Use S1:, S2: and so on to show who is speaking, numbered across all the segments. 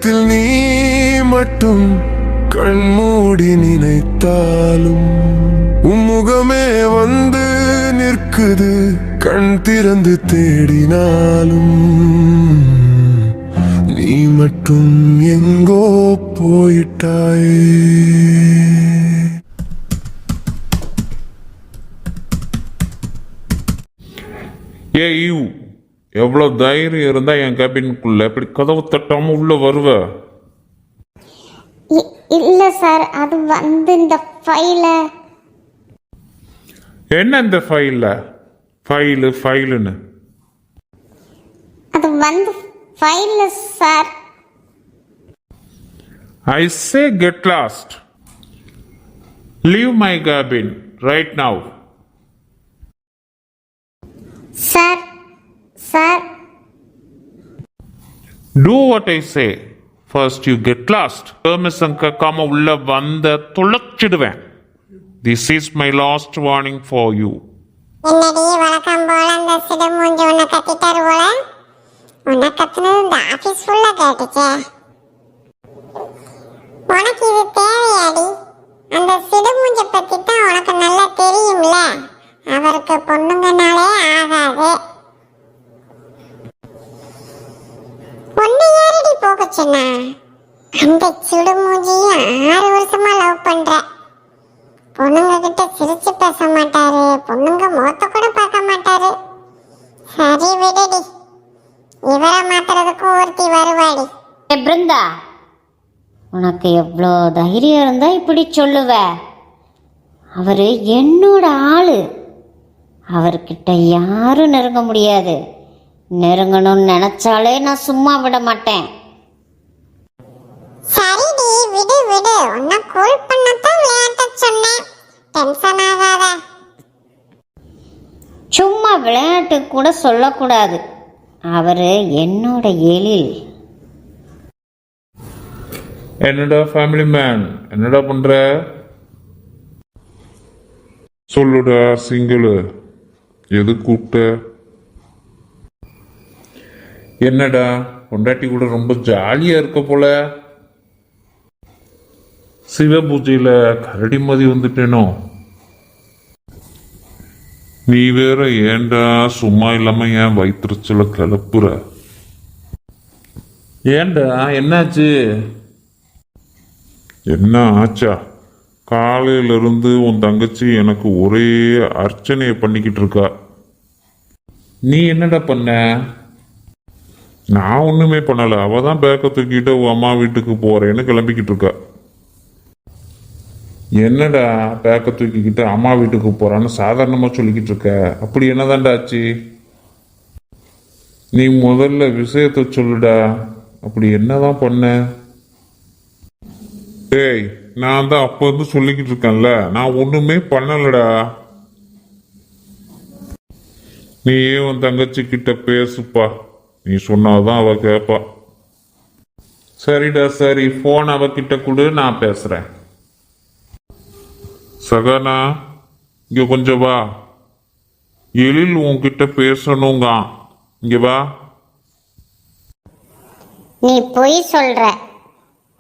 S1: இதயத்தில் நீ மட்டும் கண்மூடி நினைத்தாலும் உம்முகமே வந்து நிற்குது, கண் திறந்து தேடினாலும் நீ மட்டும் எங்கோ போயிட்டாயே.
S2: எவ்வளோ தைரியம் இருந்தா என் கேபினுக்குள்ள இப்படி கதவு தட்டாம உள்ள வருவ?
S3: இல்ல சார், அது வந்து இந்த ஃபைல.
S2: என்ன இந்த ஃபைலுன்னு?
S3: அது வந்து ஃபைல sir.
S2: I say get lost. Leave my cabin right now.
S3: Sir sir,
S2: do what I say. First you get lost. Permission கேட்காம உள்ள வந்த துளைச்சிடுவேன். This is my last warning for you.
S4: என்னடி வழக்கம் போல அந்த சிடு மூஞ்சி உன்னை கத்திட்டாரு போல? உன்னை கத்துனது இந்த ஆபீஸ் ஃபுல்லா கேட்டுச்சே. உனக்கு இது தேவையாடி? அந்த சிடு மூஞ்ச பத்தி தான் உனக்கு நல்லா தெரியும்ல. அவருக்கு பொண்ணுங்கனாலே ஆகாது. பொண்ணு யாரடி போக சொன்னா? அந்த சிடு மூஞ்சியும் 6 வருஷமா லவ் பண்ற. பொண்ணுங்க கிட்ட சிரிச்சு பேச மாட்டாரு, பொண்ணுங்க முகத்தை கூட பார்க்க மாட்டாரு. சரி விடுடி, இவரை மாத்துறதுக்கு ஒருத்தி வருவாடி.
S3: பிருந்தா, உனக்கு எவ்வளோ தைரியம் இருந்தா இப்படி சொல்லுவ? அவரு என்னோட ஆளு. அவர்கிட்ட யாரும் நெருங்க முடியாது. நெருங்கணும்னு நினைச்சாலே நான் சும்மா விட மாட்டேன்.
S4: சரிடி விடு விடு, உன்னை கூல் பண்ணத்தான் விளையாட்ட சொன்னேன். டென்ஷன் ஆகாத.
S3: சும்மா விளையாட்டு கூட சொல்லக்கூடாது. அவரு என்னோட எழில்.
S2: என்னடா ஃபேமிலி மேன், என்னடா பண்ற? சொல்லுடா சிங்கிள், எது கூப்பிட்ட? என்னடா பொண்டாட்டி கூட ரொம்ப ஜாலியா இருக்க போல. சிவ பூஜையில கரடி மதி வந்துட்டேனோ? நீ வேற ஏண்டா சும்மா இல்லாம ஏன் வயிற்றுச்சல கிளப்புற? ஏண்டா என்னாச்சு? என்ன ஆச்சா? காலையில இருந்து உன் தங்கச்சி எனக்கு ஒரே அர்ச்சனையை பண்ணிக்கிட்டு இருக்கா. நீ என்னடா பண்ண? நான் ஒண்ணுமே பண்ணல. அவ தான் பேக்க தூக்கிட்டு உன் அம்மா வீட்டுக்கு போறேன்னு கிளம்பிக்கிட்டு இருக்கா. என்னடா பேக்க தூக்கிக்கிட்டு அம்மா வீட்டுக்கு போறான்னு சாதாரணமா சொல்லிக்கிட்டு இருக்க? அப்படி என்னதான்டா ஆச்சு? நீ முதல்ல விஷயத்த சொல்லுடா. அப்படி என்னதான் பண்ண? டேய், நான் தான் அப்ப இருந்து சொல்லிக்கிட்டு இருக்கேன்ல, நான் ஒண்ணுமே பண்ணலடா. நீயே உன் தங்கச்சி கிட்ட பேசுப்பா. நீ சொன்னாதான் அவ கேட்பா. சரிடா சரி, போன் அவகிட்ட கொடு, நான் பேசுறேன். சகனா, இங்க கொஞ்சம் வா. எழில் உன்கிட்ட பேசணுங்க. இங்க வா.
S3: நீ பொய் சொல்ற.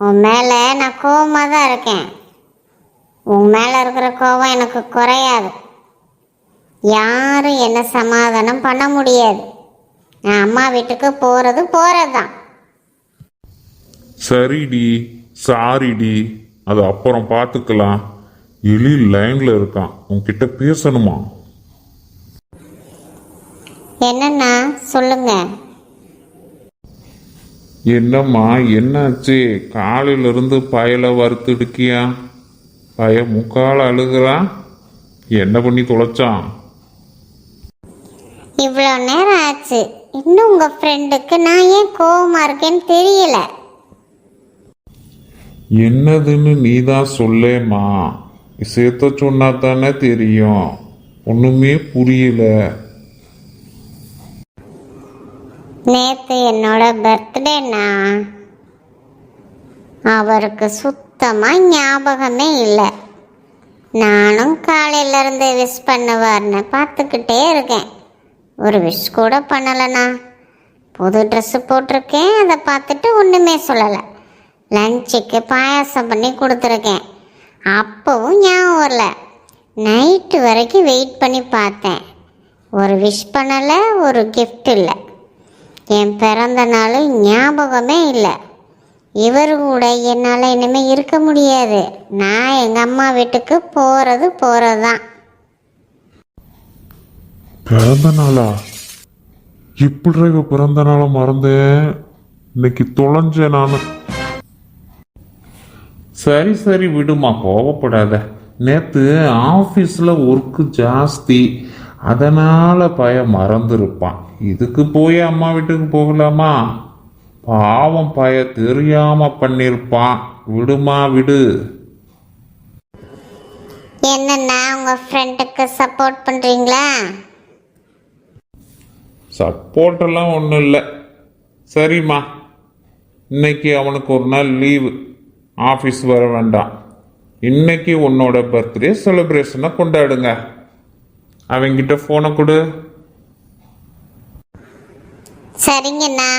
S3: உன் மேல நான் கோவமா தான் இருக்கேன். உன் மேல இருக்கிற கோவம் எனக்கு குறையாது. யாரும் என்ன சமாதானம் பண்ண முடியாது. நான் அம்மா வீட்டுக்கு போறதுதான்.
S2: சரிடி, சாரிடி, அது அப்புறம் பார்த்துக்கலாம். எழில் லைன்ல இருக்கான், உன்கிட்ட பேசணுமா?
S3: என்னன்னா சொல்லுங்க.
S2: என்னம்மா என்னாச்சு? காலையில இருந்து பயலை வறுத்துடுக்கியா? பய முக்கால அழுகிறான். என்ன பண்ணி தொலைச்சான்?
S3: இவ்வளோ நேரம் ஆச்சு, இன்னும் உங்க ஃப்ரெண்டுக்கு நான் ஏன் கோவமா இருக்கேன்னு தெரியல.
S2: என்னதுன்னு நீதான் சொல்லேம்மா. விஷயத்த சொன்னா தானே தெரியும். ஒண்ணுமே புரியல.
S3: நேத்து என்னோட பர்த்டேனா, அவருக்கு சுத்தமா ஞாபகமே இல்லை. நானும் காலையில இருந்து விஷ் பண்ணுவார்னு பார்த்துக்கிட்டே இருக்கேன். ஒரு விஷ் கூட பண்ணலண்ணா. புது ட்ரெஸ்ஸு போட்டிருக்கேன், அதை பார்த்துட்டு ஒன்றுமே சொல்லலை. லஞ்சுக்கு பாயாசம் பண்ணி கொடுத்துருக்கேன். அப்போவும் ஞாபகம் வரல. நைட்டு வரைக்கும் வெயிட் பண்ணி பார்த்தேன். ஒரு விஷ் பண்ணலை, ஒரு gift இல்லை. என் பிறந்த நாள் ஞாபகமே இல்லை. இவர் கூட என்னால் இனிமேல் இருக்க முடியாது. நான் எங்கள் அம்மா வீட்டுக்கு போகிறது தான்.
S2: பிறந்த நாளா? இப்படி இவ பிறந்த நாளை மறந்தேன். இன்னைக்கு தொலைஞ்சேன் நான். சரி சரி விடுமா, கோவப்படாத. நேற்று ஆஃபீஸில் ஒர்க்கு ஜாஸ்தி, அதனால் மறந்துருப்பான். இதுக்கு போய் அம்மா வீட்டுக்கு போகலாமா? பாவம் தெரியாம பண்ணியிருப்பான். விடுமா விடு.
S3: என்னன்னா உங்கள் ஃப்ரெண்டுக்கு சப்போர்ட் பண்ணுறீங்களா?
S2: சப்போர்ட்டெல்லாம் ஒன்றும் இல்லை. சரிம்மா, இன்னைக்கு அவனுக்கு ஒரு நாள் லீவு, ஆஃபீஸ் வர வேண்டாம். இன்னைக்கு உன்னோட பர்த்டே செலிப்ரேஷனை கொண்டாடுங்க. அவங்கிட்ட ஃபோனை கொடு.
S3: சரிங்கண்ணா.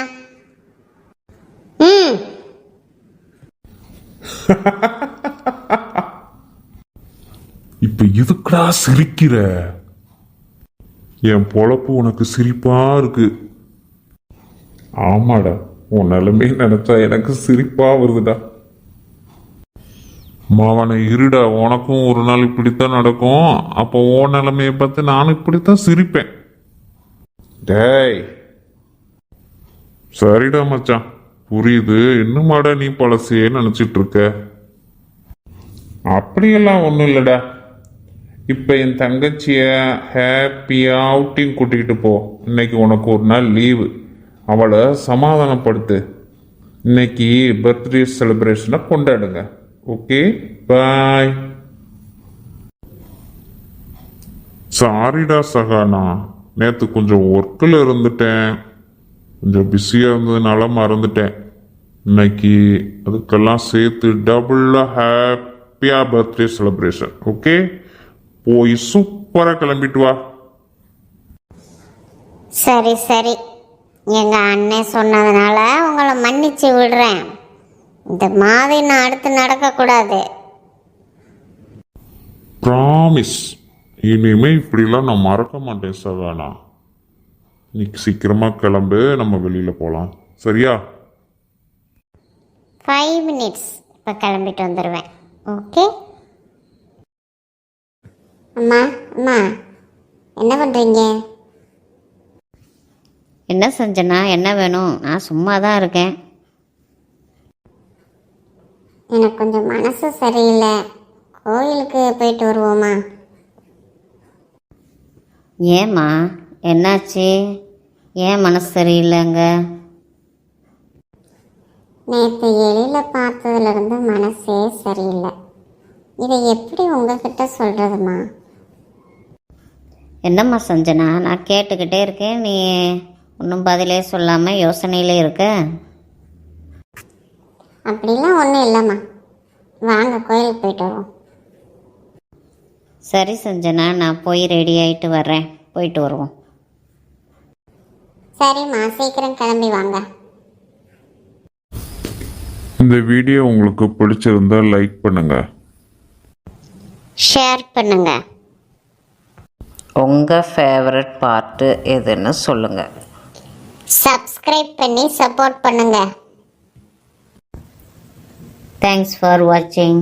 S2: இப்ப எதுக்குடா சிரிக்கிற? என் பொழப்பு உனக்கு சிரிப்பா இருக்கு. ஆமாடா, உன் நிலைமை நினைச்சா எனக்கு சிரிப்பா வருதுடா. மாவனை இருடா, உனக்கும் ஒரு நாள் இப்படித்தான் நடக்கும். அப்போ உன் நிலைமையை பார்த்து நானும் இப்படித்தான் சிரிப்பேன். டேய், சரிடா மச்சான், புரியுது. இன்னுமாடா நீ பழசையே நினைச்சிட்டு இருக்க? அப்படியெல்லாம் ஒன்றும் இல்லைடா. இப்போ என் தங்கச்சிய ஹாப்பியா அவுட்டிங் கூட்டிகிட்டு போ. இன்னைக்கு உனக்கு ஒரு நாள் லீவு. அவளை சமாதானப்படுத்து. இன்னைக்கு பர்த்டே செலிப்ரேஷனை கொண்டாடுங்க. ஓகே, பாய். சாரிடா சகானா, நேற்று கொஞ்சம் ஒர்க்கில் இருந்துட்டேன். கொஞ்சம் பிஸியாக இருந்ததுனால மறந்துட்டேன். இன்னைக்கு அதுக்கெல்லாம் சேர்த்து டபுளாக ஹாப்பியாக பர்த்டே செலிப்ரேஷன். ஓகே, போய் சூப்பராக கிளம்பிட்டு வா.
S3: சரி சரி, எங்கள் அண்ணன் சொன்னதுனால உங்களை மன்னிச்சு விடுறேன். இந்த மாதிரி நான் அடுத்து நடக்கக்கூடாது.
S2: ப்ராமிஸ், இனிமே இப்படிலாம் நான் மறக்க மாட்டேன் சகானா. இன்னைக்கு சீக்கிரமா கிளம்பு, நம்ம வெளியில போகலாம். சரியா?
S3: 5 minutes, இப்போ கிளம்பிட்டு வந்துடுவேன். ஓகே. அம்மா அம்மா, என்ன பண்ணுறீங்க?
S5: என்ன செஞ்சனா? என்ன வேணும்? நான் சும்மா தான் இருக்கேன்.
S3: எனக்கு கொஞ்சம் மனசு சரியில்லை, கோயிலுக்கு போயிட்டு வருவோமா?
S5: ஏம்மா, என்னாச்சு? ஏன் மனசு சரியில்லைங்க?
S3: நேற்று எழில பார்த்ததுலேருந்து மனசே சரியில்லை. இதை எப்படி உங்ககிட்ட சொல்கிறதுமா?
S5: என்னம்மா செஞ்சனா? நான் கேட்டுக்கிட்டே இருக்கேன், நீ ஒன்றும் பதிலே சொல்லாமல் யோசனையிலே இருக்க.
S3: அப்படிலாம் ஒன்றும் இல்லைம்மா, வாங்க கோயிலுக்கு போயிட்டு வருவோம்.
S5: சரி செஞ்சனா, நான் போய் ரெடி ஆகிட்டு வர்றேன், போயிட்டு வருவோம்.
S3: சரிம்மா, சீக்கிரம் கிளம்பி வாங்க.
S2: இந்த வீடியோ உங்களுக்கு பிடிச்சிருந்தா லைக் பண்ணுங்க,
S3: ஷேர் பண்ணுங்க.
S5: உங்கள் ஃபேவரட் பார்ட்டு எதுன்னு சொல்லுங்கள்.
S3: சப்ஸ்கிரைப் பண்ணி சப்போர்ட் பண்ணுங்க.
S5: தேங்க்ஸ் ஃபார் வாட்சிங்.